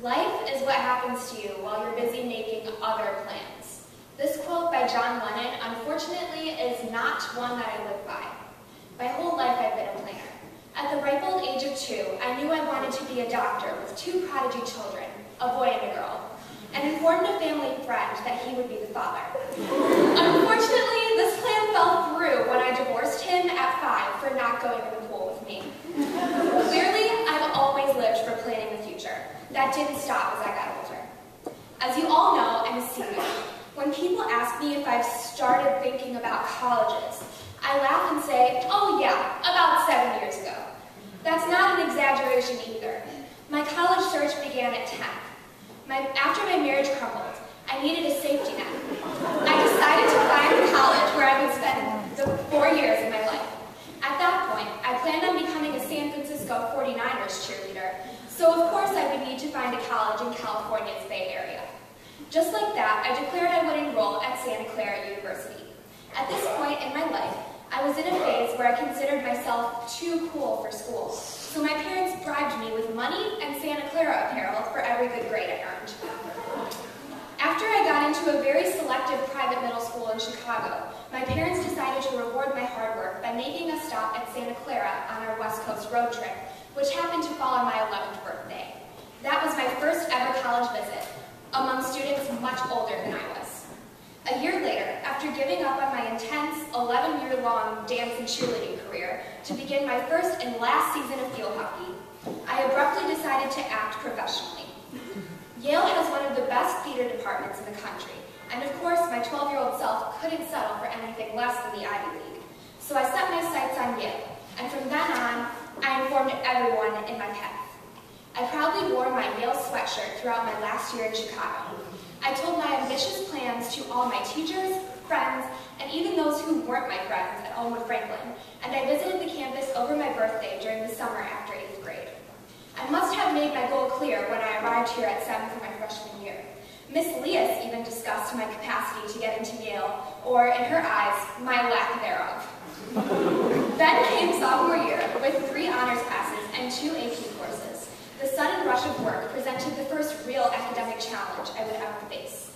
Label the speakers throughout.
Speaker 1: Life is what happens to you while you're busy making other plans. This quote by John Lennon, unfortunately, is not one that I live by. My whole life I've been a planner. At the ripe old age of 2, I knew I wanted to be a doctor with 2 prodigy children, a boy and a girl, and informed a family friend that he would be the father. Unfortunately, this plan fell through when I divorced him at 5 for not going in the pool with me. Clearly, I've always lived for planning the future. That didn't stop as I got older. As you all know, I'm a senior. When people ask me if I've started thinking about colleges, I laugh and say, oh yeah, about 7 years ago. That's not an exaggeration either. My college search began at 10. After my marriage crumbled, I needed a safety net. I decided to find a college where I would spend the 4 years of my life. At that point, I planned on becoming a San Francisco 49ers cheerleader, so of course I would need to find a college in California's Bay Area. Just like that, I declared I would enroll at Santa Clara University. At this point in my life, I was in a phase where I considered myself too cool for school, so my parents bribed me with money and Santa Clara apparel for every good grade I earned. After I got into a very selective private middle school in Chicago, my parents decided to reward my hard work by making a stop at Santa Clara on our West Coast road trip, which happened to fall on my 11th birthday. That was my first ever college visit, among students much older than I was. A year later, after giving up on my intense 11-year-long dance and cheerleading career to begin my first and last season of field hockey, I abruptly decided to act professionally. Yale has one of the best theater departments in the country, and of course my 12-year-old self couldn't settle for anything less than the Ivy League. So I set my sights on Yale, and from then on, I informed everyone in my path. I proudly wore my Yale sweatshirt throughout my last year in Chicago. I told my ambitious plans to all my teachers, friends, and even those who weren't my friends at Elmwood Franklin, and I visited the campus over my birthday during the summer after 8th grade. I must have made my goal clear when I arrived here at Sept for my freshman year. Miss Leas even discussed my capacity to get into Yale, or, in her eyes, my lack thereof. Then came sophomore year, with 3 honors classes and 2 AP courses. The sudden rush of work presented the first real academic challenge I would ever face.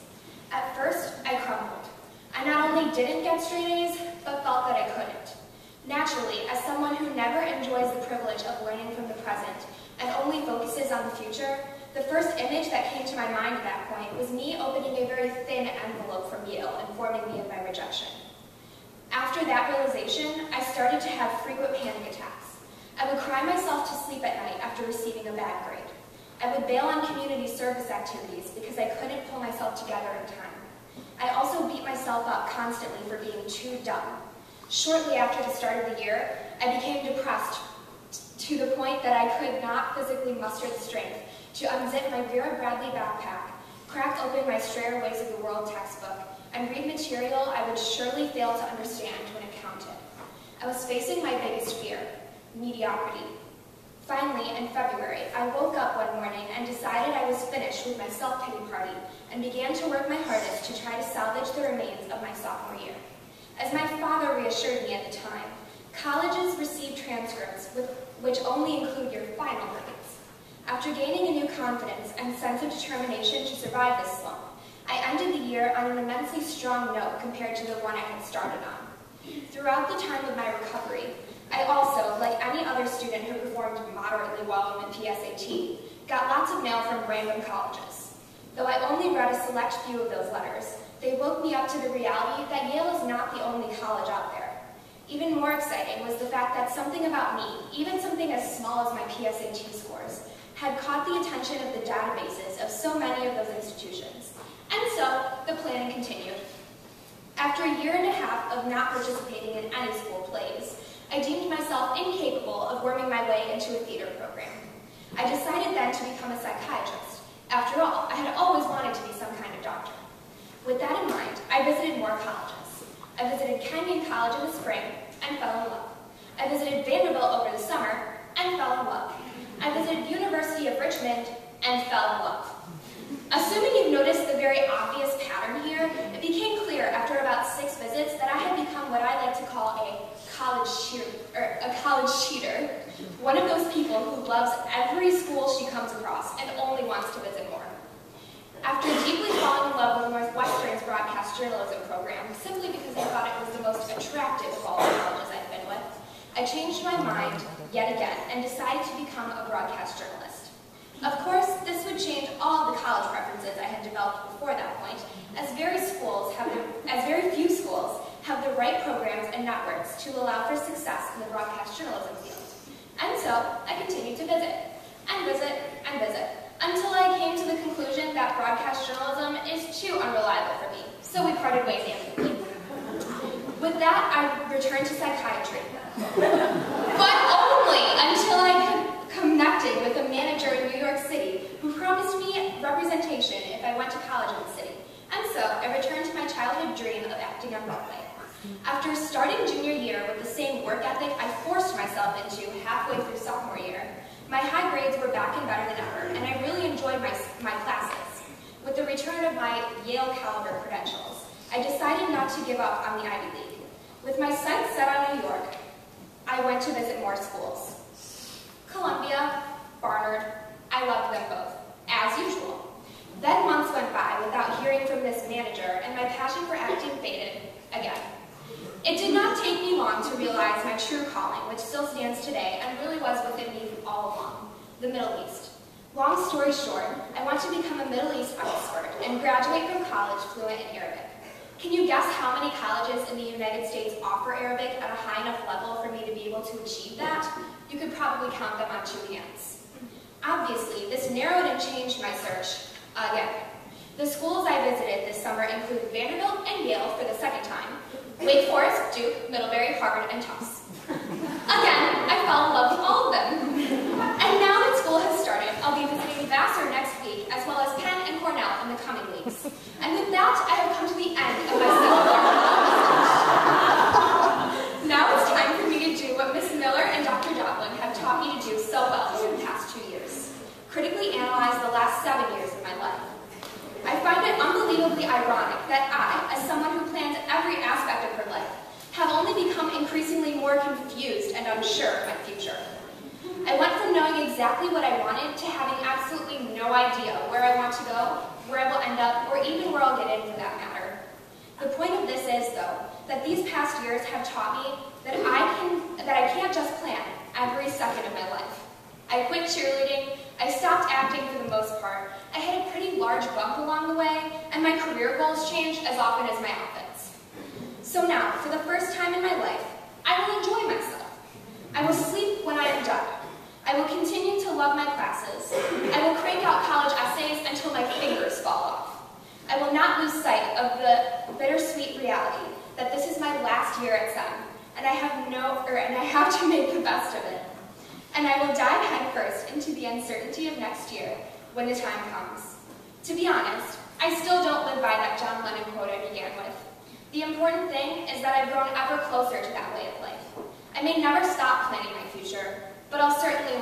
Speaker 1: At first, I crumbled. I not only didn't get straight A's, but felt that I couldn't. Naturally, as someone who never enjoys the privilege of learning from the present and only focuses on the future, the first image that came to my mind at that point was me opening a very thin envelope from Yale, informing me of my rejection. After that realization, I started to have frequent panic attacks. I would cry myself to sleep at night after receiving a bad grade. I would bail on community service activities because I couldn't pull myself together in time. I also beat myself up constantly for being too dumb. Shortly after the start of the year, I became depressed to the point that I could not physically muster the strength to unzip my Vera Bradley backpack, crack open my Strayer Ways of the World textbook, and read material I would surely fail to understand when it counted. I was facing my biggest fear: mediocrity. Finally, in February, I woke up one morning and decided I was finished with my self-pity party and began to work my hardest to try to salvage the remains of my sophomore year. As my father reassured me at the time, colleges receive transcripts which only include your final grades. After gaining a new confidence and sense of determination to survive this slump, I ended the year on an immensely strong note compared to the one I had started on. Throughout the time of my recovery, I also, like any other student who performed moderately well in the PSAT, got lots of mail from random colleges. Though I only read a select few of those letters, they woke me up to the reality that Yale is not the only college out there. Even more exciting was the fact that something about me, even something as small as my PSAT scores, had caught the attention of the databases of so many of those institutions. And so, the planning continued. After a year and a half of not participating in any school plays, I deemed myself incapable of worming my way into a theater program. I decided then to become a psychiatrist. After all, I had always wanted to be some kind of doctor. With that in mind, I visited more colleges. I visited Kenyon College in the spring and fell in love. I visited Vanderbilt over the summer and fell in love. I visited University of Richmond and fell in love. Assuming you've noticed the very obvious pattern here, it became clear after about 6 visits that I had become what I like to call a college cheater, one of those people who loves every school she comes across and only wants to visit journalism program simply because I thought it was the most attractive of all the colleges I've been with, I changed my mind yet again and decided to become a broadcast journalist. Of course, this would change all the college preferences I had developed before that point, as very few schools have the right programs and networks to allow for success in the broadcast journalism field. And so, I continued to visit, and visit, and visit, until I came to the conclusion that broadcast journalism is too unreliable for me, so we parted ways amicably. With that, I returned to psychiatry, but only until I connected with a manager in New York City who promised me representation if I went to college in the city. And so, I returned to my childhood dream of acting on Broadway. After starting junior year with the same work ethic I forced myself into halfway through sophomore year, my high grades were back and better than ever, and I really enjoyed my classes. With the return of my Yale caliber credentials, I decided not to give up on the Ivy League. With my sights set on New York, I went to visit more schools. Columbia, Barnard, I loved them both, as usual. Then months went by without hearing from this manager, and my passion for acting faded again. It did not take me long to realize my true calling, which still stands today and really was within me all along, the Middle East. Long story short, I want to become a Middle East expert and graduate from college fluent in Arabic. Can you guess how many colleges in the United States offer Arabic at a high enough level for me to be able to achieve that? You could probably count them on two hands. Obviously, this narrowed and changed my search again. The schools I visited this summer include Vanderbilt and Yale for the second time, Wake Forest, Duke, Middlebury, Harvard, and Tufts. Again, I fell in love with all of them. And now that school has started, I'll be visiting Vassar next week, as well as Penn and Cornell in the coming weeks. And with that, I have come to the end of my seminar. Now it's time for me to do what Miss Miller and Dr. Doblin have taught me to do so well over the past 2 years. Critically analyze the last 7 years of my life. I find it unbelievably ironic that I, as someone who plans every aspect of her life, have only become increasingly more confused and unsure of my future. I went from knowing exactly what I wanted to having absolutely no idea where I want to go, where I will end up, or even where I'll get in for that matter. The point of this is, though, that these past years have taught me that I can't just plan every second of my life. I quit cheerleading, I stopped acting for the most part, I hit a pretty large bump along the way, and my career goals changed as often as my outfits. So now, for the first time in my life, I will enjoy myself. I will sleep when I am done. I will continue to love my classes. I will crank out college essays until my fingers fall off. I will not lose sight of the bittersweet reality that this is my last year at Sept, and I have to make the best of it. And I will dive headfirst into the uncertainty of next year when the time comes. To be honest, I still don't live by that John Lennon quote I began with. The important thing is that I've grown ever closer to that way of life. I may never stop planning my future, but I'll certainly